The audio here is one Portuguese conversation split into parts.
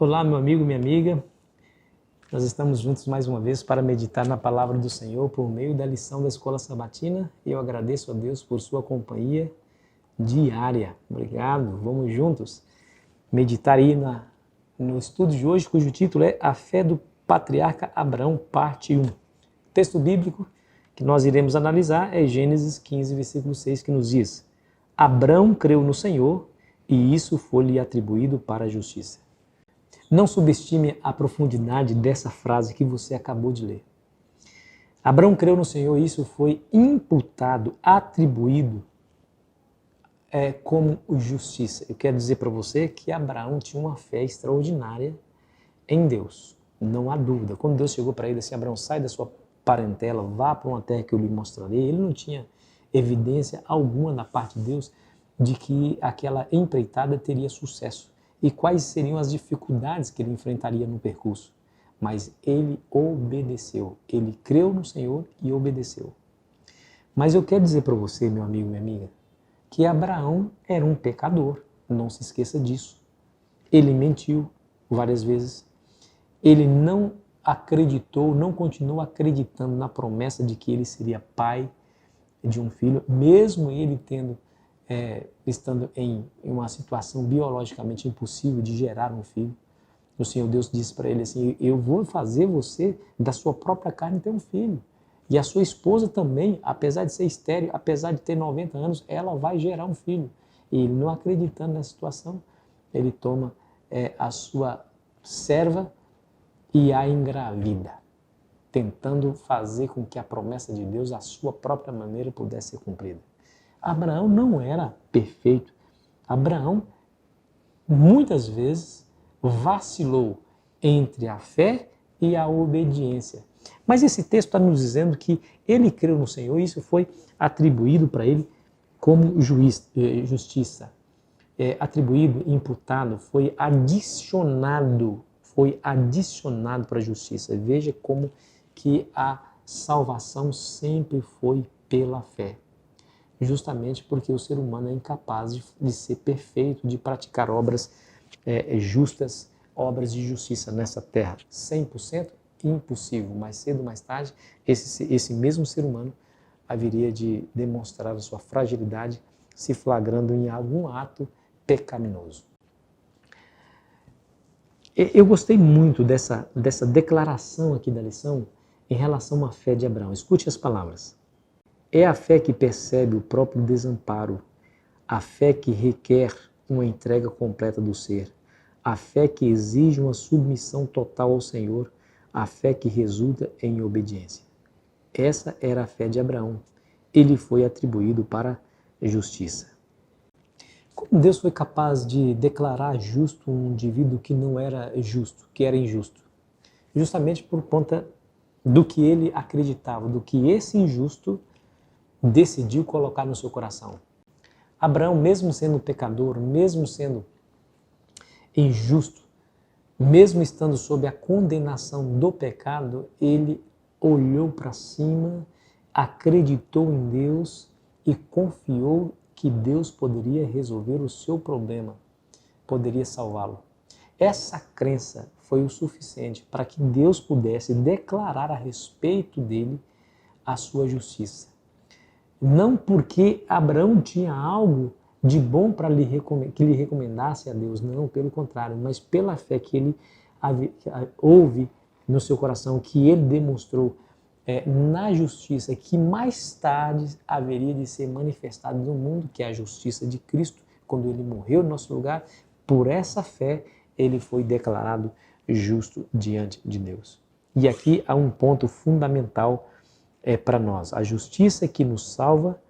Olá, meu amigo, minha amiga. Nós estamos juntos mais uma vez para meditar na palavra do Senhor por meio da lição da Escola Sabatina. E eu agradeço a Deus por sua companhia diária. Obrigado. Vamos juntos meditar aí no estudo de hoje, cujo título é A Fé do Patriarca Abraão, parte 1. O texto bíblico que nós iremos analisar é Gênesis 15, versículo 6, que nos diz: Abraão creu no Senhor e isso foi-lhe atribuído para a justiça. Não subestime a profundidade dessa frase que você acabou de ler. Abraão creu no Senhor e isso foi imputado, atribuído como justiça. Eu quero dizer para você que Abraão tinha uma fé extraordinária em Deus. Não há dúvida. Quando Deus chegou para ele assim: Abraão, sai da sua parentela, vá para uma terra que eu lhe mostrarei. Ele não tinha evidência alguma da parte de Deus de que aquela empreitada teria sucesso e quais seriam as dificuldades que ele enfrentaria no percurso. Mas ele obedeceu, ele creu no Senhor e obedeceu. Mas eu quero dizer para você, meu amigo, minha amiga, que Abraão era um pecador, não se esqueça disso. Ele mentiu várias vezes, ele não acreditou, não continuou acreditando na promessa de que ele seria pai de um filho, mesmo ele estando em uma situação biologicamente impossível de gerar um filho. O Senhor Deus disse para ele assim: eu vou fazer você da sua própria carne ter um filho. E a sua esposa também, apesar de ser estéril, apesar de ter 90 anos, ela vai gerar um filho. E ele, não acreditando nessa situação, ele toma a sua serva e a engravida, tentando fazer com que a promessa de Deus, à sua própria maneira, pudesse ser cumprida. Abraão não era perfeito. Abraão, muitas vezes, vacilou entre a fé e a obediência. Mas esse texto está nos dizendo que ele creu no Senhor e isso foi atribuído para ele como justiça. Atribuído, imputado, foi adicionado para a justiça. Veja como que a salvação sempre foi pela fé. Justamente porque o ser humano é incapaz de ser perfeito, de praticar obras justas, obras de justiça nessa terra. 100% impossível. Mais cedo ou mais tarde, esse mesmo ser humano haveria de demonstrar a sua fragilidade, se flagrando em algum ato pecaminoso. Eu gostei muito dessa declaração aqui da lição em relação à fé de Abraão. Escute as palavras. É a fé que percebe o próprio desamparo, a fé que requer uma entrega completa do ser, a fé que exige uma submissão total ao Senhor, a fé que resulta em obediência. Essa era a fé de Abraão. Ele foi atribuído para a justiça. Como Deus foi capaz de declarar justo um indivíduo que não era justo, que era injusto? Justamente por conta do que ele acreditava, do que esse injusto decidiu colocar no seu coração. Abraão, mesmo sendo pecador, mesmo sendo injusto, mesmo estando sob a condenação do pecado, ele olhou para cima, acreditou em Deus e confiou que Deus poderia resolver o seu problema, poderia salvá-lo. Essa crença foi o suficiente para que Deus pudesse declarar a respeito dele a sua justiça. Não porque Abraão tinha algo de bom para que lhe recomendasse a Deus, não, pelo contrário, mas pela fé que ele houve no seu coração, que ele demonstrou na justiça que mais tarde haveria de ser manifestada no mundo, que é a justiça de Cristo, quando ele morreu no nosso lugar. Por essa fé, ele foi declarado justo diante de Deus. E aqui há um ponto fundamental para nós. A justiça que nos salva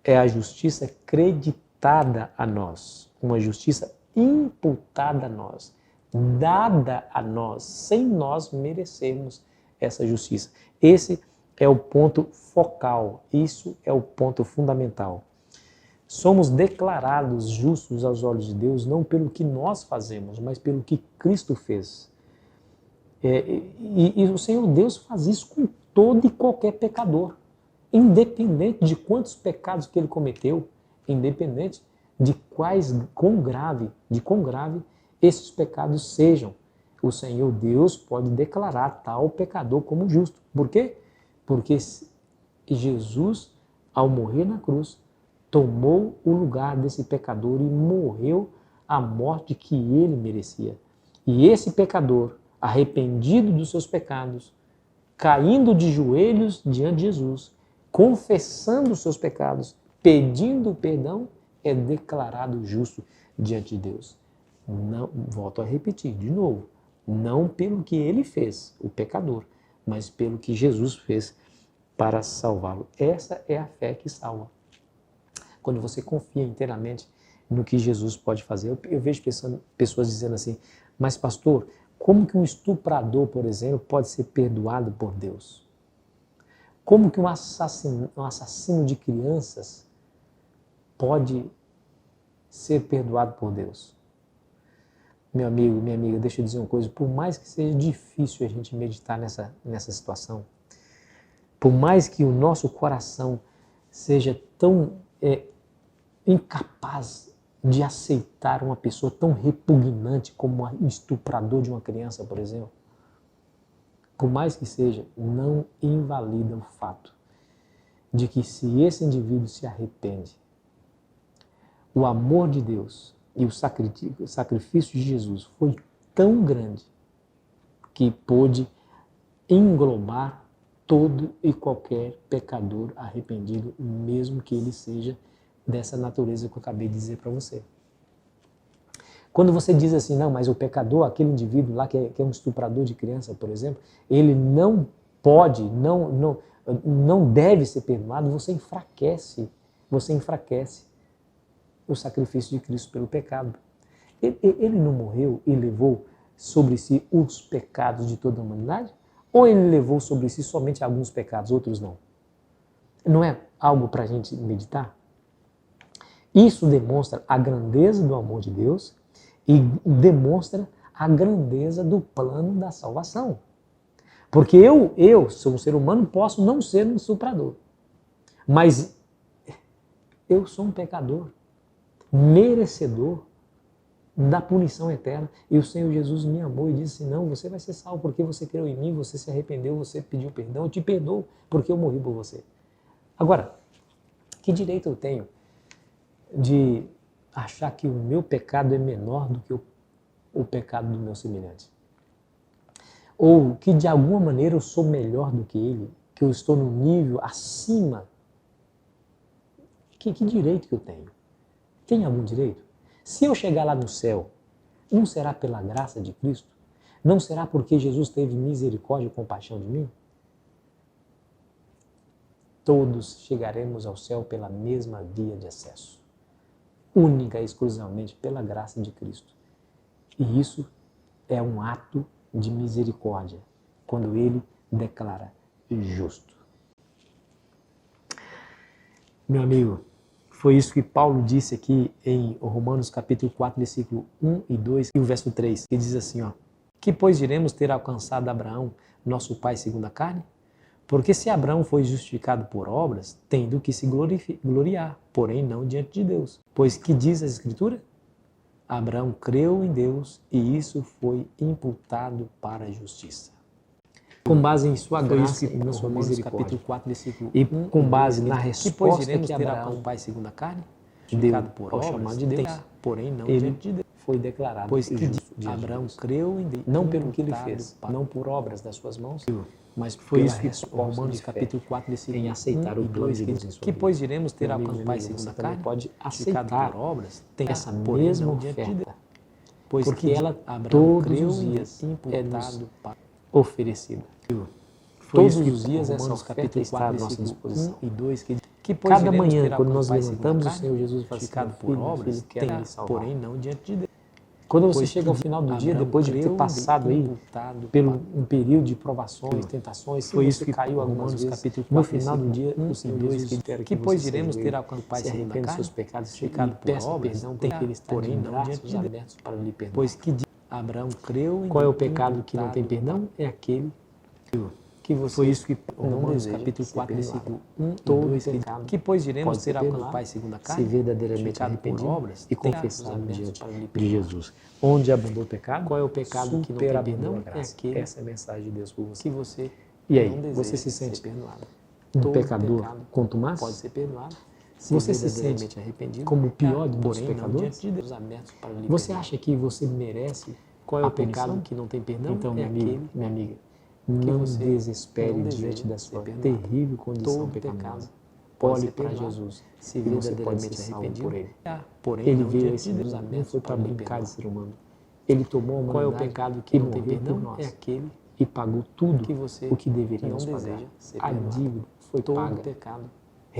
é a justiça creditada a nós, uma justiça imputada a nós, dada a nós, sem nós merecermos essa justiça. Esse é o ponto focal, isso é o ponto fundamental. Somos declarados justos aos olhos de Deus não pelo que nós fazemos, mas pelo que Cristo fez. E o Senhor Deus faz isso com todo e qualquer pecador, independente de quantos pecados que ele cometeu, independente de quão grave esses pecados sejam. o Senhor Deus pode declarar tal pecador como justo. Por quê? Porque Jesus, ao morrer na cruz, tomou o lugar desse pecador e morreu a morte que ele merecia. E esse pecador, arrependido dos seus pecados, caindo de joelhos diante de Jesus, confessando os seus pecados, pedindo perdão, é declarado justo diante de Deus. Não, volto a repetir de novo, não pelo que ele fez, o pecador, mas pelo que Jesus fez para salvá-lo. Essa é a fé que salva. Quando você confia inteiramente no que Jesus pode fazer. Eu vejo pessoas dizendo assim, mas pastor, como que um estuprador, por exemplo, pode ser perdoado por Deus? Como que um assassino de crianças pode ser perdoado por Deus? Meu amigo, minha amiga, deixa eu dizer uma coisa, por mais que seja difícil a gente meditar nessa situação, por mais que o nosso coração seja tão incapaz de aceitar uma pessoa tão repugnante como um estuprador de uma criança, por exemplo, por mais que seja, não invalida o fato de que se esse indivíduo se arrepende, o amor de Deus e o sacrifício de Jesus foi tão grande que pôde englobar todo e qualquer pecador arrependido, mesmo que ele seja dessa natureza que eu acabei de dizer para você. Quando você diz assim, não, mas o pecador, aquele indivíduo lá que é um estuprador de criança, por exemplo, ele não pode, não deve ser perdoado, você enfraquece o sacrifício de Cristo pelo pecado. Ele não morreu e levou sobre si os pecados de toda a humanidade? Ou ele levou sobre si somente alguns pecados, outros não? Não é algo para a gente meditar? Isso demonstra a grandeza do amor de Deus e demonstra a grandeza do plano da salvação. Porque eu sou um ser humano, posso não ser um estuprador, mas eu sou um pecador, merecedor da punição eterna. E o Senhor Jesus me amou e disse, não, você vai ser salvo porque você creu em mim, você se arrependeu, você pediu perdão, eu te perdoo porque eu morri por você. Agora, que direito eu tenho de achar que o meu pecado é menor do que o pecado do meu semelhante? Ou que de alguma maneira eu sou melhor do que ele, que eu estou no nível acima? Que direito que eu tenho? Tem algum direito? Se eu chegar lá no céu, não será pela graça de Cristo? Não será porque Jesus teve misericórdia e compaixão de mim? Todos chegaremos ao céu pela mesma via de acesso. Única e exclusivamente pela graça de Cristo. E isso é um ato de misericórdia, quando ele declara justo. Meu amigo, foi isso que Paulo disse aqui em Romanos capítulo 4, versículo 1 e 2 e o verso 3, que diz assim, ó, que pois diremos ter alcançado Abraão, nosso pai segundo a carne? Porque se Abraão foi justificado por obras, tendo que se gloriar, porém não diante de Deus. Pois que diz a Escritura? Abraão creu em Deus e isso foi imputado para a justiça. Com base em sua graça e na sua misericórdia. Capítulo 4, versículo 1, e com base na resposta que Abraão, pai segundo a carne, justificado por obras, chamado de Deus, porém não diante de Deus. Foi declarado pois que Abraão creu em Deus, não pelo que ele fez, não por obras das suas mãos, mas foi isso que Romanos capítulo 4, versículo em aceitar o plano de Deus em sua vida. Que pois diremos ter alcançado pai segundo a carne, pode aceitar por obras, tem essa mesma oferta, pois porque que ela todos os dias é nos oferecida. Todos os dias essa oferta está à nossa disposição. 1 e 2, que cada manhã, quando nós levantamos, o Senhor Jesus fala assim, por obras, tem me salvar. Porém não diante de Deus. Quando você chega ao final do dia, depois de ter passado aí pelo um período de provações, tentações, foi isso que caiu algumas vezes, no final do dia, o Senhor Jesus espera que pois iremos ter alcançado Pai se arrepende dos seus pecados, justificado por obras, perdão, porque ele está de braços abertos para lhe perdoar. Pois que Abraão creu em Qual é o pecado que não tem perdão? É aquele que você Foi isso que não Romanos deseja capítulo ser 4, perdoado. versículo 1 e Todo 2, pecado que pois diremos pode ser ter alcançado perdoado. o Pai segundo a carne, verdadeiramente justificado por arrependido, obras, e tem confessado confessado diante diante para lhe de perdoar. Jesus. Onde abundou o pecado, Qual é o pecado que não tem superabundou perdão? a graça. É aquele Essa é a mensagem de Deus por você. que você E aí, não deseja você se sente ser perdoado. um Todo pecador pecado contumaz? pode ser perdoado se Você se verdadeiramente sente arrependido, como o pior dos porém não pecadores? diante de Deus abertos para lhe Você perdoar. acha que você merece Qual é a o pecado punição? que não tem perdão? Então, É meu amigo, aquele minha amiga, que não você desespere não diante deseja da ser sua perdoado. terrível condição Todo pecaminosa. pecado pode Olhe ser para perdoado Jesus se e você pode ser verdadeiramente salvo arrependido, por Ele. porém Ele não veio a diante esse de Deus mundo, não abertos foi para para lhe brincar de perdoar. ser humano. Ele tomou a Qual é o humanidade pecado que e não tem morreu por perdão? nós É aquele e pagou tudo que você o que deveríamos não pagar. deseja ser A perdoado. dívida foi Todo paga. pecado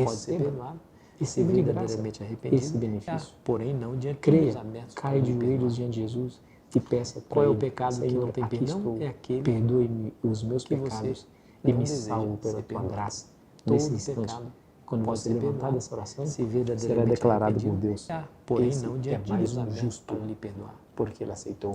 pode ser Receba perdoado se receba de graça verdadeiramente arrependido, esse benefício. porém não diante de Deus Creia, abertos para caia de lhe perdoar. joelhos diante de Jesus e peça para Qual é o Ele, pecado que Senhor, não tem aqui perdão? estou, É aquele perdoe-me os meus que você pecados e não me deseja salve pela ser Tua perdoado. graça. Todo Nesse instante, pecado quando pode você ser levantar perdoado dessa oração, se será verdadeiramente declarado por arrependido, Deus, porém esse não é diante de mais Deus um abertos justo, para lhe perdoar. porque Ele aceitou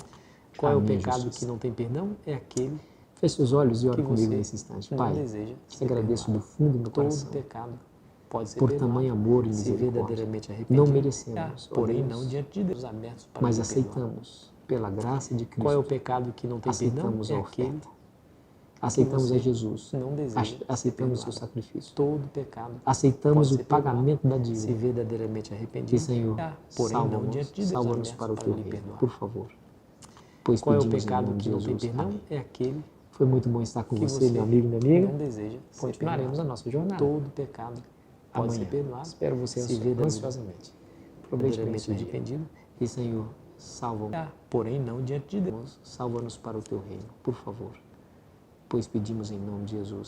Qual é a o minha pecado justiça. que não tem perdão? É aquele Feche seus olhos e ore que comigo você nesse instante. não Pai, deseja te ser agradeço perdoado. do fundo do meu Todo coração pecado pode ser por perdoado tamanho amor e se misericórdia. verdadeiramente Não arrependido, merecemos, ó porém Deus, não diante de Deus abertos para mas lhe perdoar. aceitamos, pela graça de Qual é o Cristo, pecado que não tem perdão? aceitamos É a aquele oferta, aceitamos você a Jesus, não deseja ser aceitamos o seu perdoado. sacrifício, Todo pecado aceitamos pode o ser perdoado pagamento da se dívida. verdadeiramente E arrependido, Senhor, porém não diante de Deus salva-nos abertos para o para Teu lhe reino, perdoar. por favor. Pois Qual é o pedimos em pecado nome que de não tem Jesus. perdão? Amém. É aquele Foi muito bom estar com que você, você meu amigo e minha amiga. não deseja ser Continuaremos a perdoado. nossa jornada. Todo pecado pode ser Amanhã. perdoado Espero você se verdadeiramente ansiosamente. Aproveite bem esse dia. arrependido, E Senhor, salva-nos, porém não diante de Deus. salva-nos para o Teu reino, por favor. Pois pedimos em nome de Jesus.